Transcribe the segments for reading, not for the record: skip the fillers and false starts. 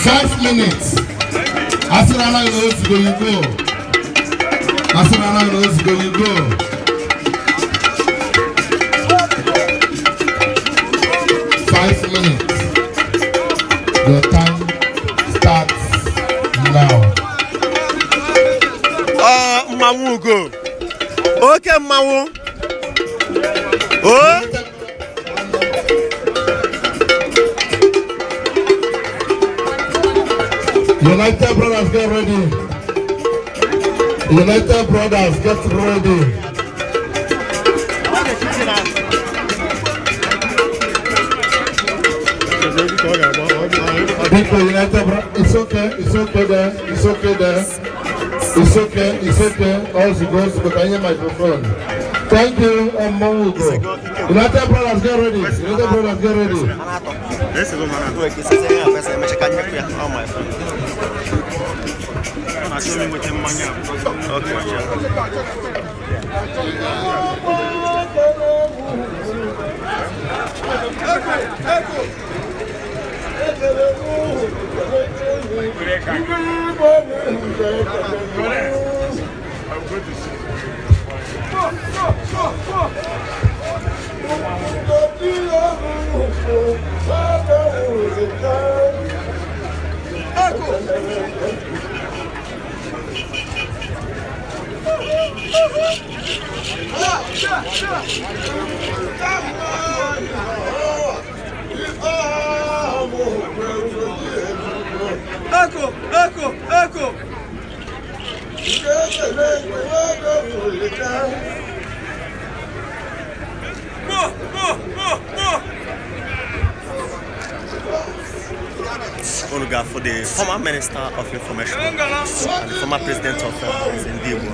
5 minutes. Asirana knows go you go. Asirana knows go you go. 5 minutes. Your time starts now. Mamu go. Okay, Mamu. Oh. United Brothers, get ready. United Brothers, get ready. People, United Brothers, it's okay there, it's okay there. It's okay. All the goes to the microphone. Thank you, Momugo. United Brothers, get ready. United Brothers, get ready. Echo. Onuga for the former Minister of Information and the former President of Zimbabwe.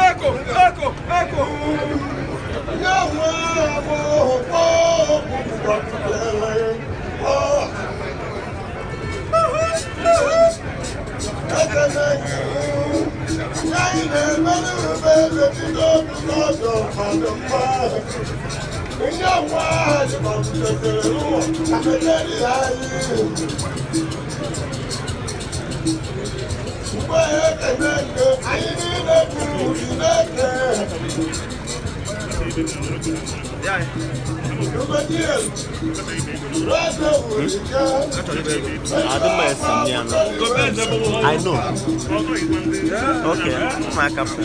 Echo. I know. Okay, my captain.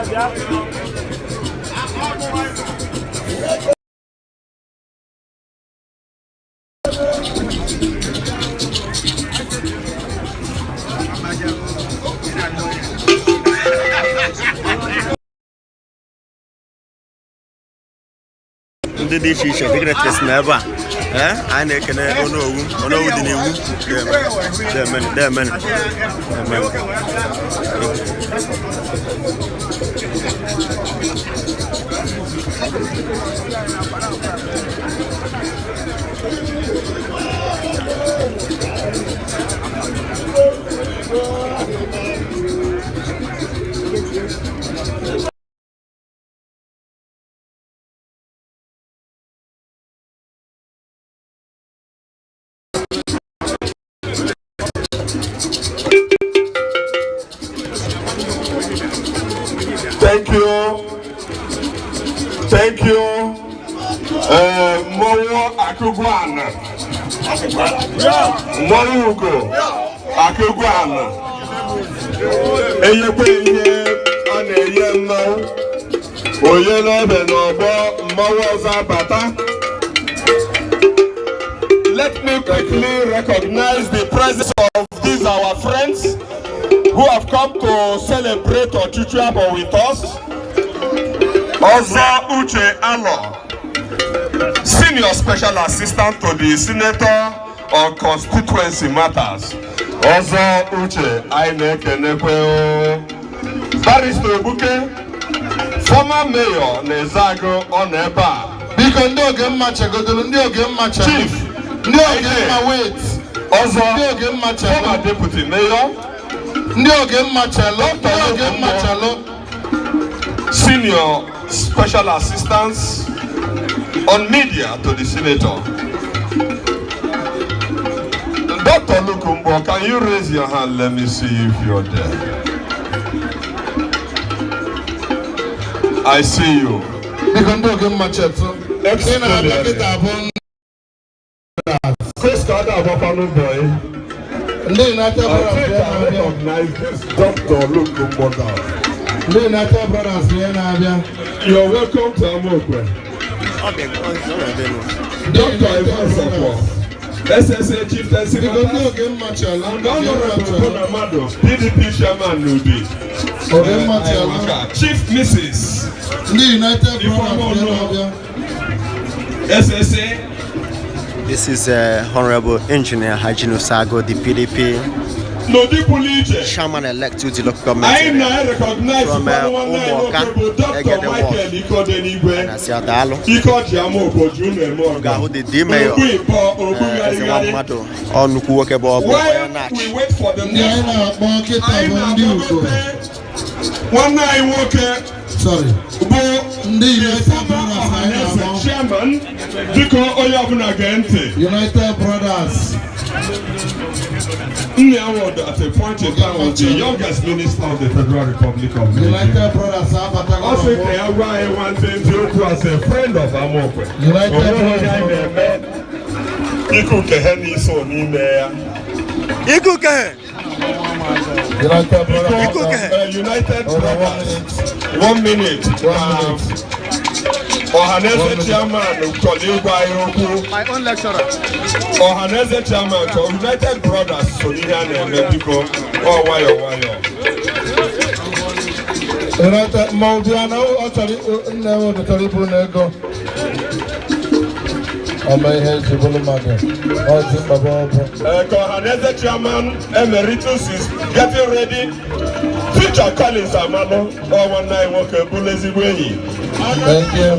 ndị dị iche iche dịgretes na ebe a anyị na-ekene onowu dị n'iwu demen Thank you. Mowo Akugwana. Mowugo Akugwana. Eyekwe ihe a na-eye mmanwụ. Onye n'ebe n'ọgbọ mmanwụ ọzọ abata. Let me quickly recognize the presence of these our friends who have come to celebrate Ochuchuabo with us. Ozo Uche Alo, Senior Special Assistant to the Senator on Constituency Matters. Ozo Uche Ainekenekwe, Barrister Ebuke, former Mayor Nezago Oneba. Biko ndị oge mmacha godolo ndị oge mmacha. Chief, ndị oge mma wait. Ozo ndị oge mmacha. Former Deputy Mayor. Ndị oge mmacha lo. Ndị oge mmacha lo. Senior Special Assistants on Media to the Senator. Dr. Lukumbo, can you raise your hand? Let me see if you're there. I see you. Chris Kada Bapano boy. I recognize this Dr. Lukumbo now. You're welcome to Amokwe. Dr. Ivan Sokwa, SSA Chief Honorable PDP Chairman Nudi. Chief Mrs. SSA. This is Honorable Engineer Hajinu Sago, the PDP Chairman-elect to the local government from Umuoka, Egede and Asiadalo. Gahu the D-Mayor, Ezewamado, on Nukuwokebo, sorry. Chairman, United Brothers. At a point in time was the youngest minister of the Federal Republic of Nigeria. United Brothers Also, I wanted to as a friend of Amokwe. United Brothers. United Brothers. 1 minute. Ohaneze Chairman my own lecturer. Ohaneze Chairman United Brothers Solidian and Medico or Wayo. United Maudiano never the telephone ego. On my head to Bulamaga. Ohaneze Chairman Emeritus is getting ready. Future Collins Amano or 19 Walker Bulezi Way. Thank you.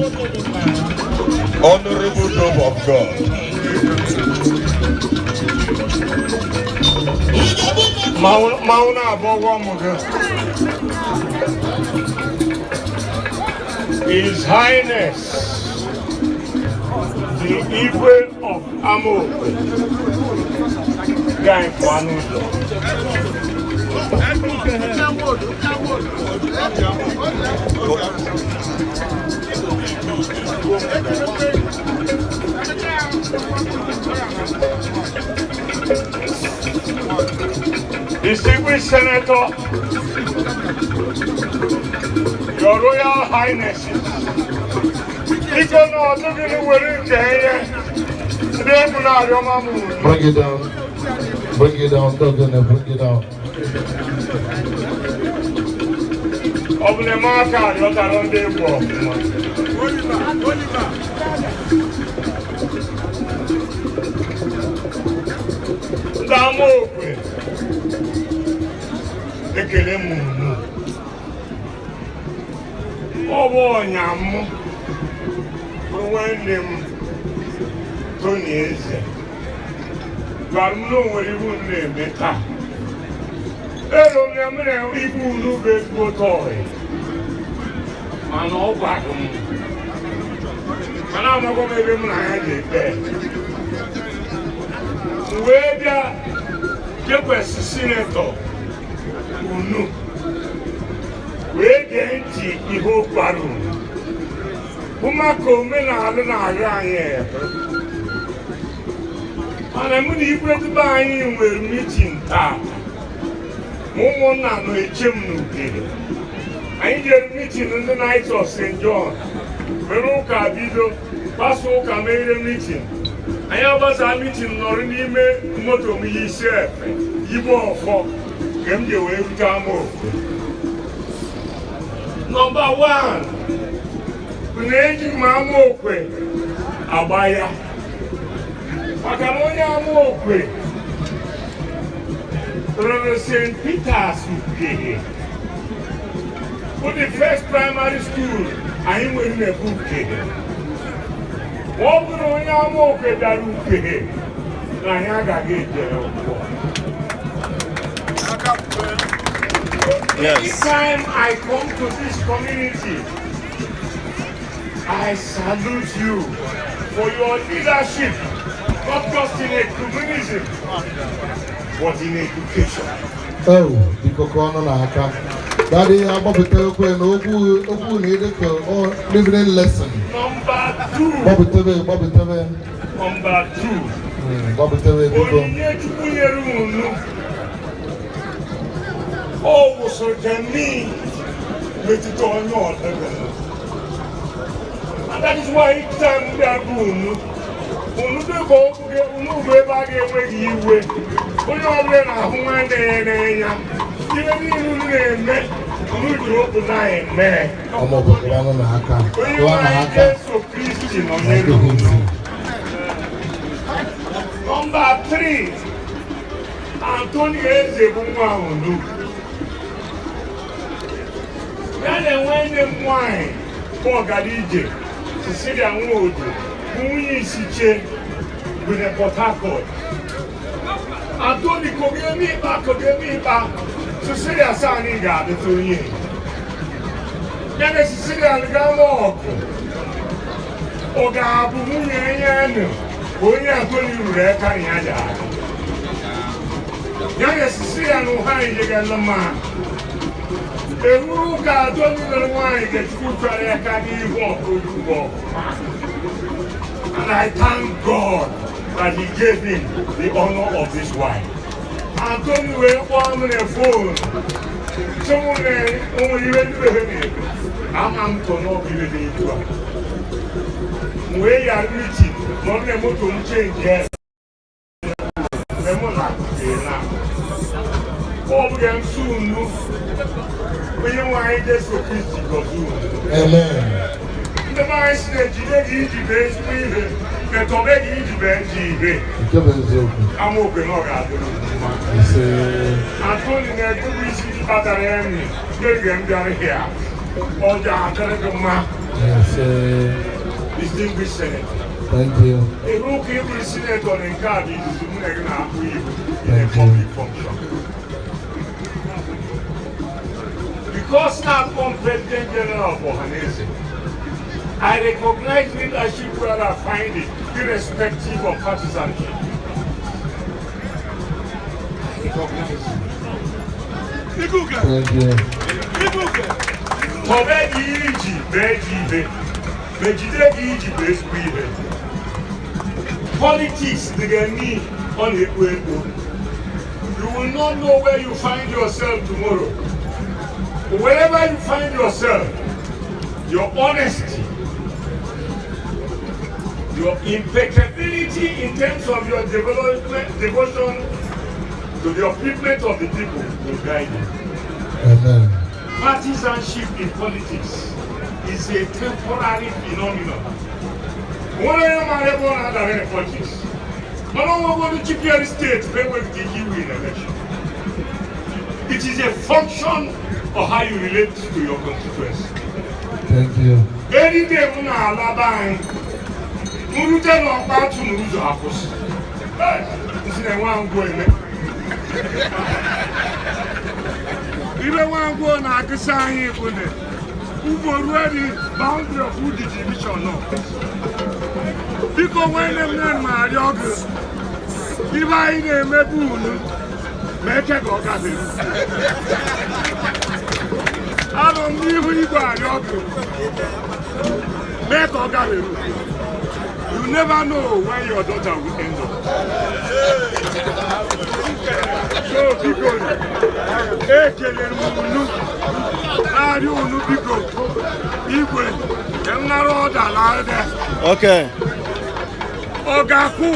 Honorable Dove of God. Mauna Bogomuga. His Highness, the Igwe of Amo, Guy Fanudo. Distinguished Senator Your Royal Highness. Bring it down. Bring it down, Governor, bring it down. Tony Eze. But no one even name it. They don't have even no baseball toy. And all back. And I'm not going to be there. Where the senator who knew where the empty evil balloon. Who might come in and here. And I'm going to buy him with meeting. One now no chimney. I get meeting in the night of St. John. Veroka Bido, Pastor made a meeting. I have a meeting nor in moto me chef. You won't for them the way we come over. Number 1. Kuneji Mamokwe Abaya. Akanonya Amokwe. St. Peter's Ukeke. For the first primary school, I am in a book. What would I Amokwe Darukeke? Nayaga get there. Yes. Every time I come to this community, I salute you for your leadership, not just in a community, but in education. Oh, the Kokono Naka. Daddy, I'm about to tell you, Oku needed to living in lesson. Number 2. Bobby Teve. Number 2. Bobby Teve. Oh, so can me with it or not. And that is why each time we are going, when we go back away, you will. We are going to have one day. Even if you met, we will open eye, man. I'm over the one on the Haka. You are so Christian on the Number 3, Anthony Eze. Then when them wine for Gadije, Sicilian wood, who is Siche with a Port Antoni Kogemi back, Sicilia Saniga, the 2 years. Then a Sicilian Gamok, Oga Bumuyan, only Antoni Rekaniada. Then a Sicilian who hide against the man. Eruka don't even want to get food for their candy walk. And I thank God that He gave him the honor of this wife. Anthony went on the phone. Someone only went to him. I'm to not be with you. We are meeting, not the motor change yet. The monarch is soon. When you want to get so Christy, go do. Amen. The man said, you don't eat the best, the tomato eat the best. I'm open up. I'm told you that you will see the battery. You're going down here. All the other distinguished senator. Thank you. A rookie senator in Cardiff is in a public function. Because now I'm President General for Hanese, I recognize leadership where I find it, irrespective of partisanship. I recognize it. Thank you. Politics, they need on the way. You will not know where you find yourself tomorrow. Wherever you find yourself, your honesty, your impeccability in terms of your devotion to the upliftment of the people will guide you. Amen. Partisanship in politics is a temporary phenomenon. One of them are born under any politics. But don't go to GPR state where we win election. It is a function of how you relate to your constituency. Thank you. Any day when I allow Murute no about to lose our house. This is the one going. Even one go na design it with it. Who already boundary of who the division no. Because when them men marry others, if I name a boon, make a go got it. I don't even marry others. Make a got it. You never know where your daughter will end up. So because okay. Ogaku.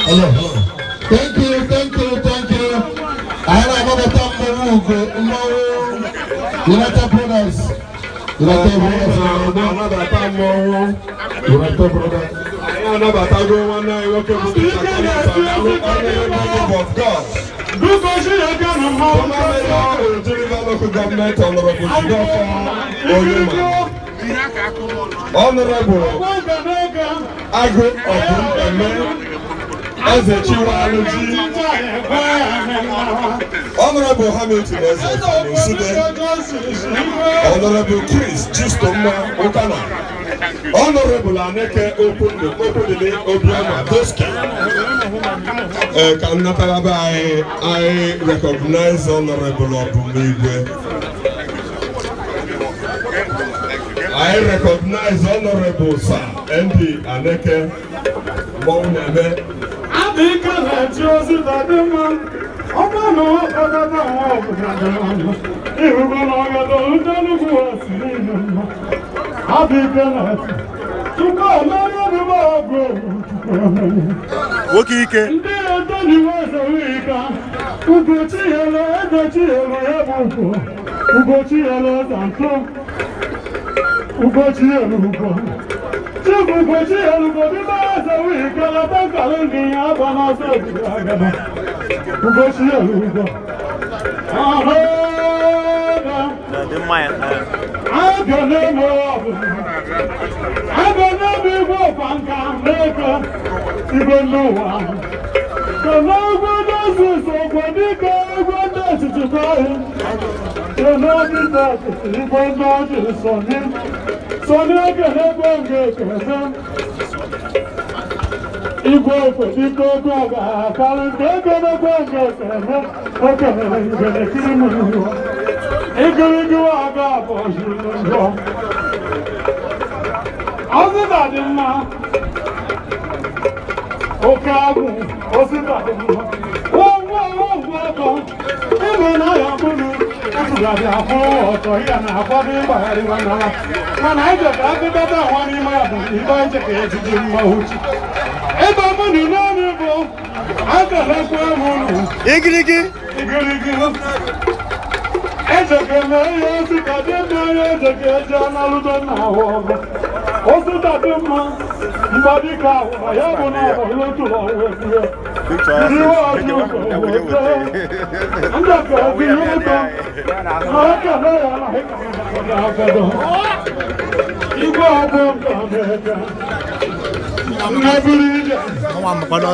Hello. Thank you. I have another time United Brothers. United Brothers. Another time one night welcome to the of God. Local government honorable Honorable Agro as a Chiwaluji, Honorable Hamilton as a Honorable Chris Justoma Okana, Honorable Aneke Openly Obiama Doski. I recognize Honorable Obumigwe. I recognize Honorable Sir MD Aneke Mouneme.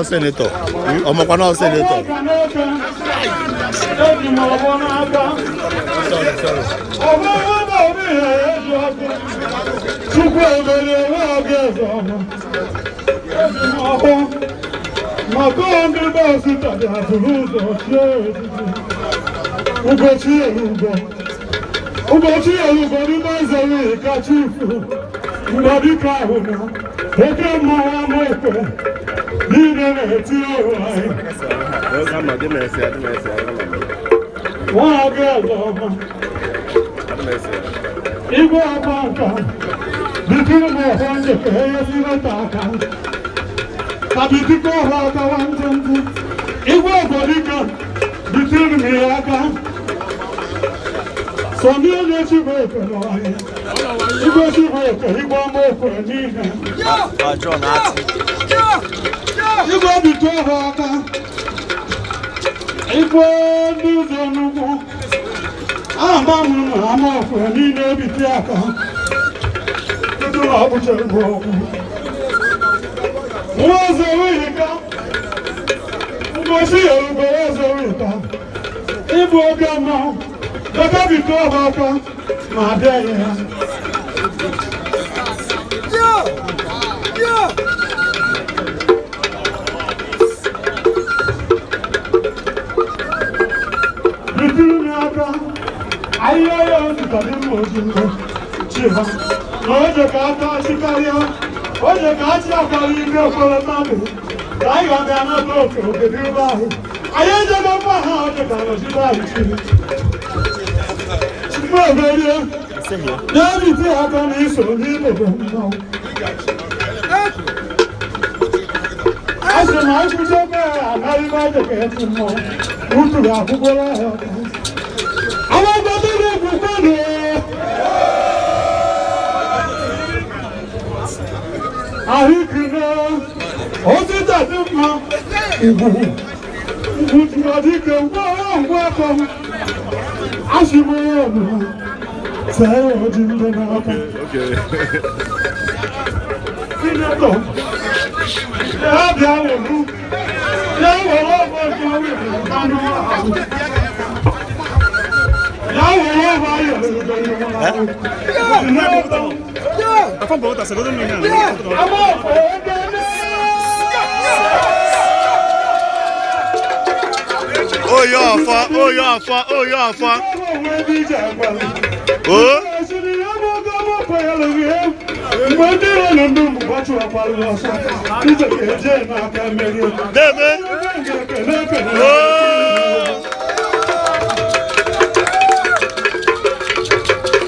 Senator. Ugochi elugo ni mazeli kachifu. Mbadi kahuna.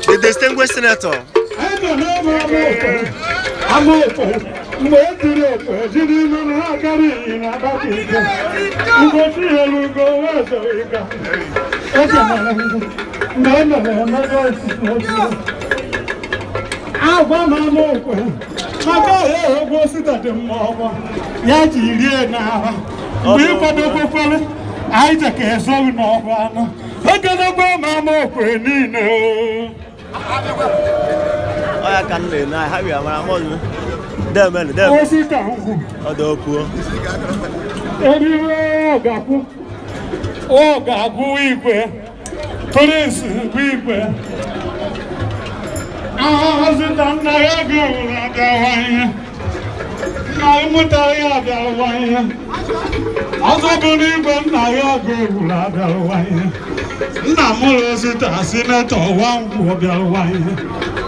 The distinguished senator. I can't learn. I have your mother. Damn it, damn it. Oh, the poor. Oh, Gabu, Police, people. I was in the Niagara. I'm with the I don't believe in Niagara. Namolos it a senator, one for the wine.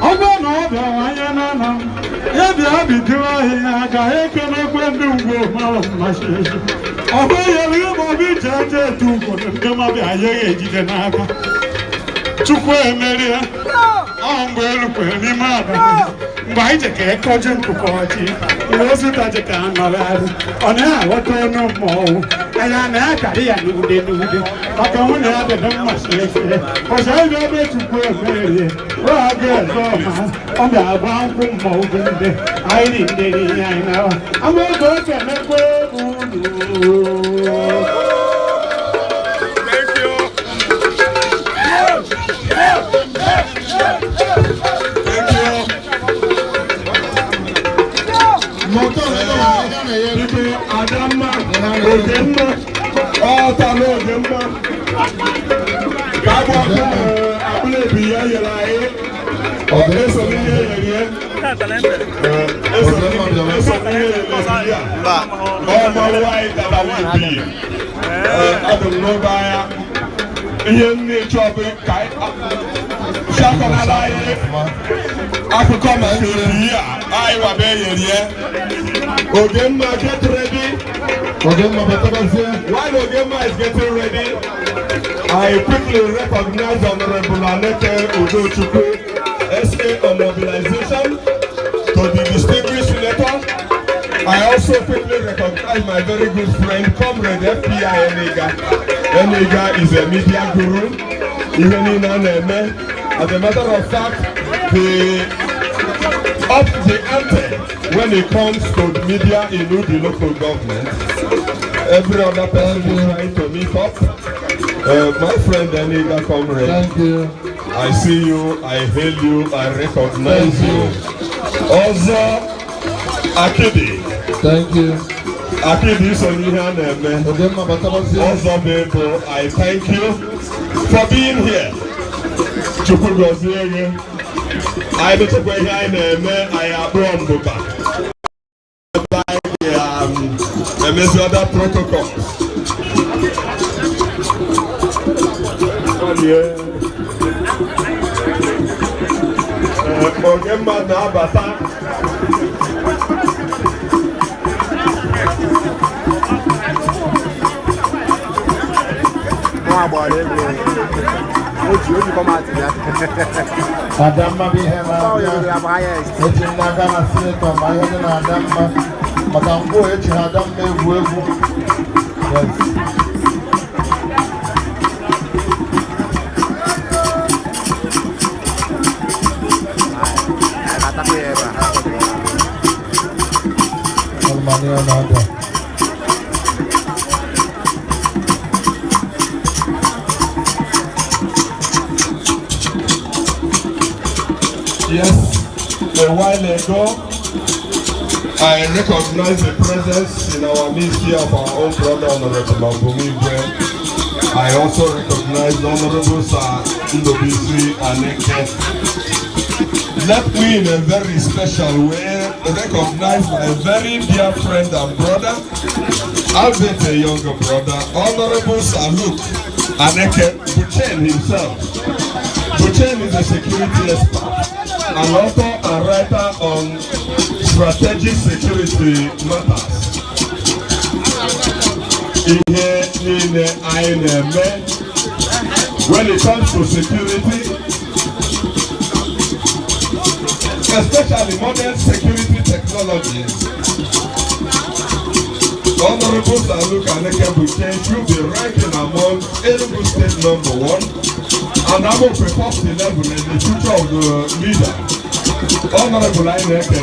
I don't know the wine. Yeah, the habit to I can't do my share. Although you will be judged to for the Gama Janaka. To Quemelia, I'm well for any mother. By the cake, cogent to party. It wasn't that a can, my lad. On air, what no more. And I'm not a new day. I don't have the numbers. Because I never to Quemelia. Well, I guess, on the abound from Mogan. I didn't get it, I know. I'm going to go and go. Africa man here. I wa be here. Ogemma, get ready. Ogemma, better While Ogemma is getting ready, I quickly recognize Honorable Aneke Udochukwu, SA on mobilization, to the distinguished senator. I also quickly recognize my very good friend, Comrade FPI Enega. Enega is a media guru, even in Aneme. As a matter of fact, up the ante when it comes to media in the local government. Every other person is trying to meet up. My friend Enega, Comrade. Thank you. I see you, I hail you, I recognize you. Also, Akidi. Thank you. Akidi Sonihan Eme. Ogemma, better Also, Bebo, I thank you for being here. Chukwugozie, I don't know where I am. I am born Buba. By the other protocols. Ogemma na abata. Adamma be here now. It's in Nagana Senator, my head and Adamma. But I'm going to Adamma. Yes. Yes, a while ago, I recognized the presence in our midst here of our own brother, Honorable Mambumigwe. I also recognized Honorable Sir Ndobisi Aneke. Let me, in a very special way, recognize my very dear friend and brother, albeit a younger brother, Honorable Sir Luke Aneke Buchen himself. Buchen is a security expert, an author and writer on strategic security matters. When it comes to security, especially modern security technologies, Honorable Sir Luke Aneke Buchen should be ranking among Enugu State #1 and Amope first 11 in the future of the leader. Honorable Aneke,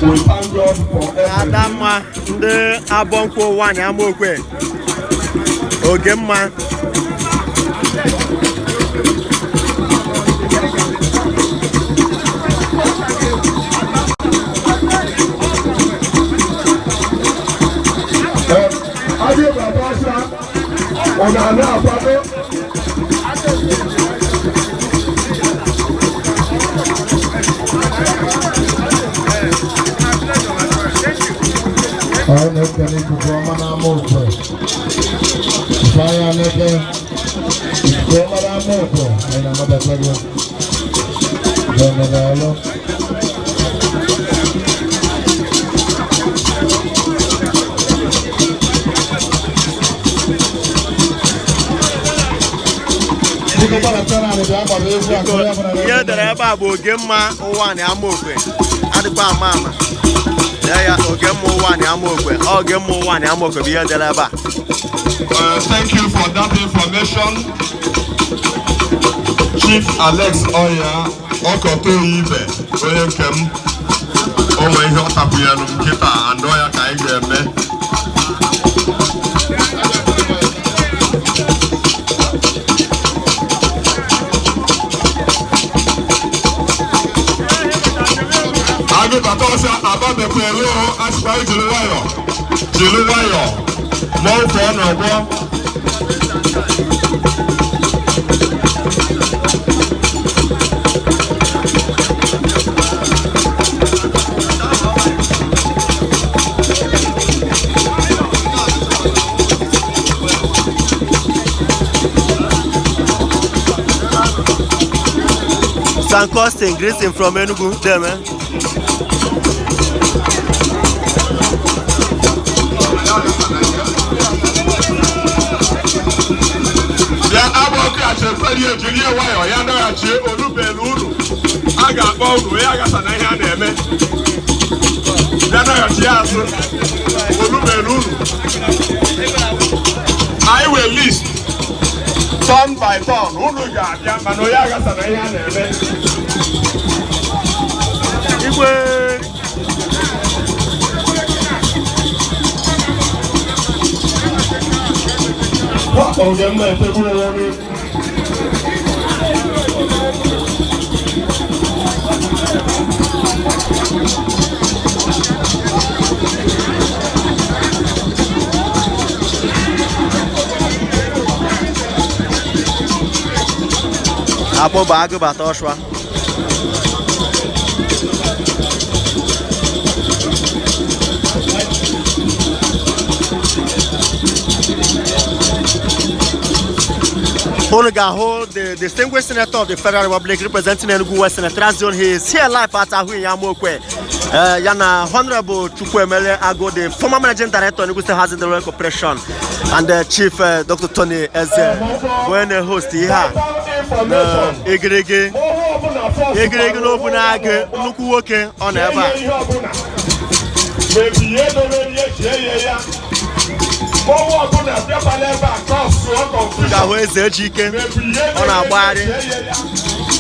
we thank God for everything. Adamma, the Abonko one, Amope. Ogemma. Ade Babasa, Onana Apado. I never can eat from an amoco. If I am never from an amoco, and I'm not a problem. Ihe dere ebe a bụ Ogemma Ụwanị Amaokwe adịkwa ama ya Ogemma Ụwanị Amaokwe Ogemma Ụwanị Amaokwe bụ ihe dere ebe a. Thank you for that information, Chief Alex Oya Okoto Ibe onye nke m onwe ihe ọ tapụ ya nkịta andọ ya ka anyị ga-eme. Agụkọta abamekwe ruo asịkwa jiri nwayọ ma ofe ọnọgwọ. San Costin, greeting from Enugu. There, man. I will list turn by turn. Apo bago ba to shwa? Honoga hold the distinguished senator of the Federal Republic representing Enugu West Senatorial Zone. He is here live at Ahu Yamokwe. Yana Honorable Chukwemele Ago, the former managing director of Enugu State Housing Development Corporation, and the Chief Dr. Tony Eze. When the host here, Egrege no Bunage, Nuku Woke on ever. Gaho eze chike ọ na-agbari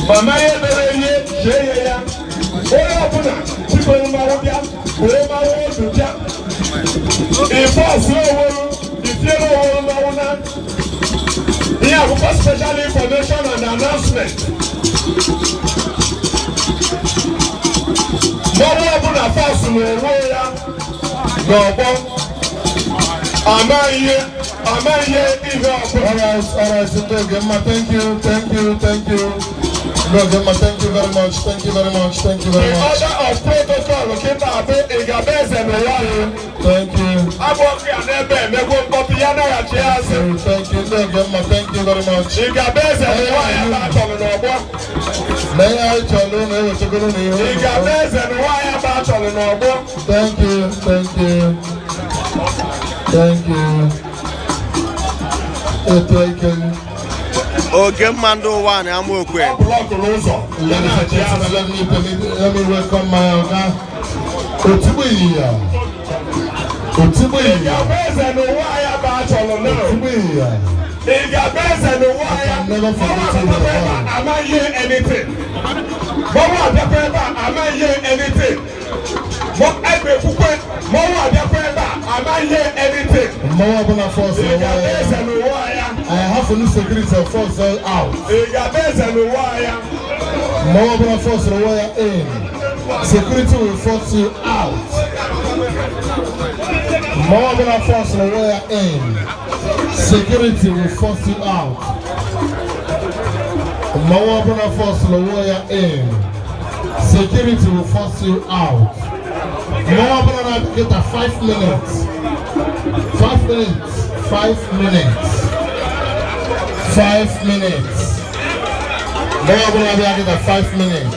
mama ye mere ihe jee ya onye ọbụla biko mmanwụ bịa were mmanwụ otu bịa ife ọsụ owuru itiere owuru mmanwụ na ihe akwụkwọ special information and announcement mmanwụ ọbụla fọsụ na-enwe ya n'ọgbọ Alright, Gemma, thank you. No, Gemma, thank you very much. The order of protocol, thank you. Thank you, no, Gemma, thank you very much. Thank you. Oge Mando one, I'm okay. Let me welcome my Oga. Otibuya. Never forget am I hearing anything? Am I hearing anything? Am I hearing anything? I have a new security force out. More force the wire in. Security will force you out. More force the wire in. Security will force you out. More force the wire in. Security will force you out. More get a 5 minutes. 5 minutes. 5 minutes. 5 minutes. More get a 5 minutes.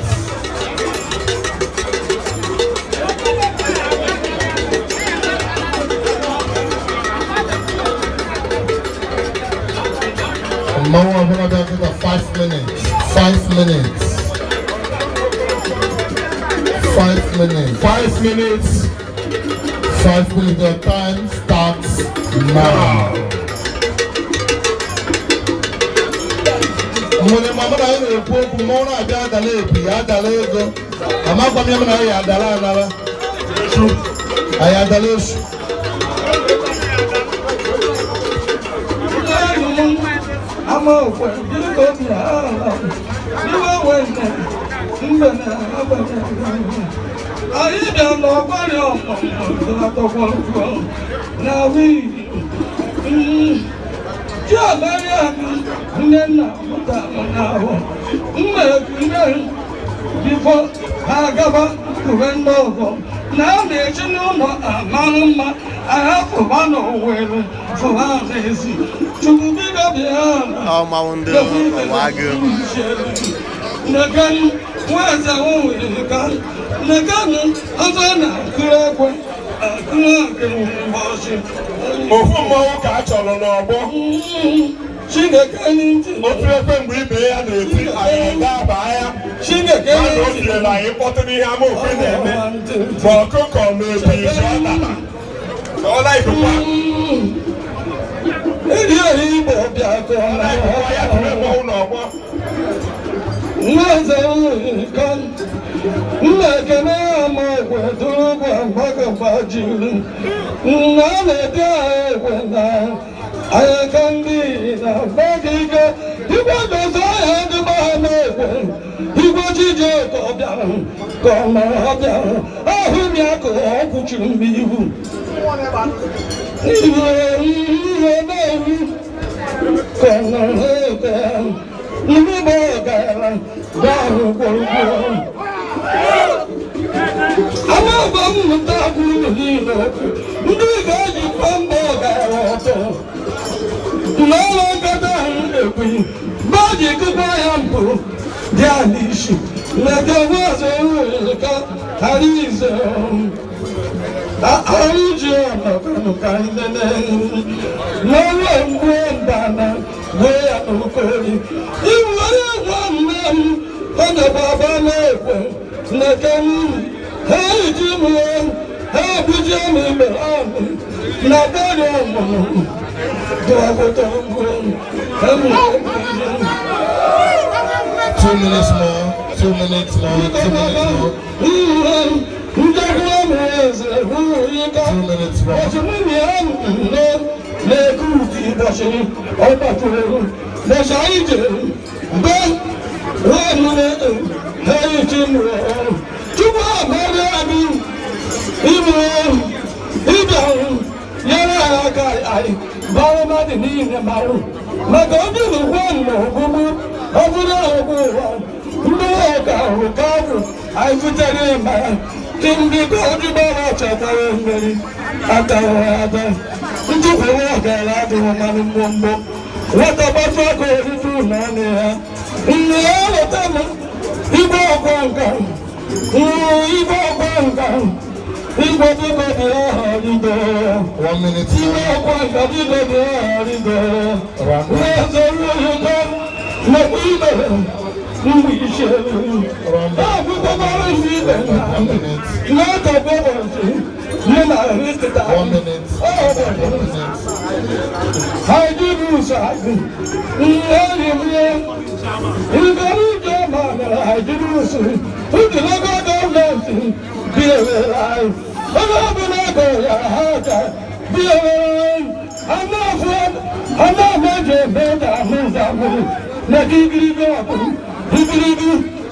More get a 5 minutes. 5 minutes. 5 minutes. 5 minutes. 5 minutes. The time starts now. Mwana mama na yeye kwa mwana ajada lepi ajada lego. Amaba mimi na yeye adala nala. Ayada lesu. Ama kwa ndiko bia. Niwe wende. Mbona abana. Aida no kwani omo. Tunatokwa na wi. Ya Maria, nena mutamanao. Mmekine before agaba kuwendogo. Now the chino amanuma. I have one over for one to be oh, my wonder, Nagan waza uwikan nagan azana kurakwe kurake mboshi ofu mmanwụ ka a chọrọ n'ọgbọ Chineke n'ntị otu ekwe mgbe ibe ya na-eti anyị ga-aba ya Chineke mmadụ o tinyere anyị mkpọtụ n'ihe ama okwe na-eme ma ọkụkọ ma ebi isi ọ daba ka ọ na-ebukwa Eri Igbo bịa ka ọ na-ebukwa ya tụrụ mmanwụ n'ọgbọ Nwaza uwikan Nnekene amagwe durugwa mgbagamba jiri Nna na-ede egwe na ayaka ndị na gbagige Igwe dozo ya dịba ha n'egwe Igwe jije ka ọ bịara ka ọ mara ọ bịara ahụ m ya ka ọ kwụchiri mgbe ihu Ihe na-eru ka ọ nọrọ ebe Ndị bụ ọgara ga-ahụ gburugburu Amaba mmụta gwuru niile ndị ga-ejikwa mbọ ọgara ọtọ N'ọrụ nkata ahụ ekwu baji kụkọ ya mpụ dị ala isi Nleta wazọ nwere ka ghara ize Ahụ ji ọnọkanụ ka ndị n'ọrụ mgbe mbana wee ya n'okori Iwu onye gwa mme m ọ na-baba na-ekwe Nleta m ha iji m ha ebuje m ime ọnụ na bere ọmụmụ Dọkịta mbụ 2 minutes more, 2 minutes more, 2 minutes more. 2 minutes more. I put that in my Timbi Goji Baba Chatara Mary Atawada into the water like the woman in Mumbo. What about Fako to Nania? In the other time, Ibo Bankan, Ibo Bankan, Ibo Bankan, 1 minute Ibo more. Bankan, Ibo Bankan, where's the real no we shall. Not a boy, then I read the 1 minute. 1 minute. I do something. I do something. Who did I go down dancing? Be alive. I'm not going to go. Be alive. I'm not what I'm not making better. I'm not going to go.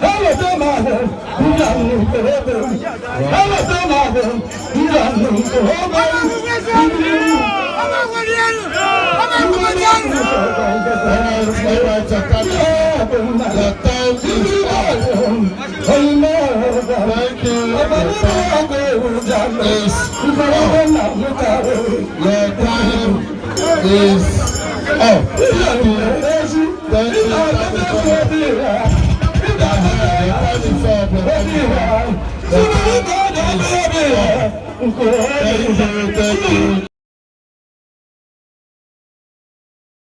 Hello, Tomado. Hello, Tomado. The time is up. Thank you. The time is up. Thank you. Thank you.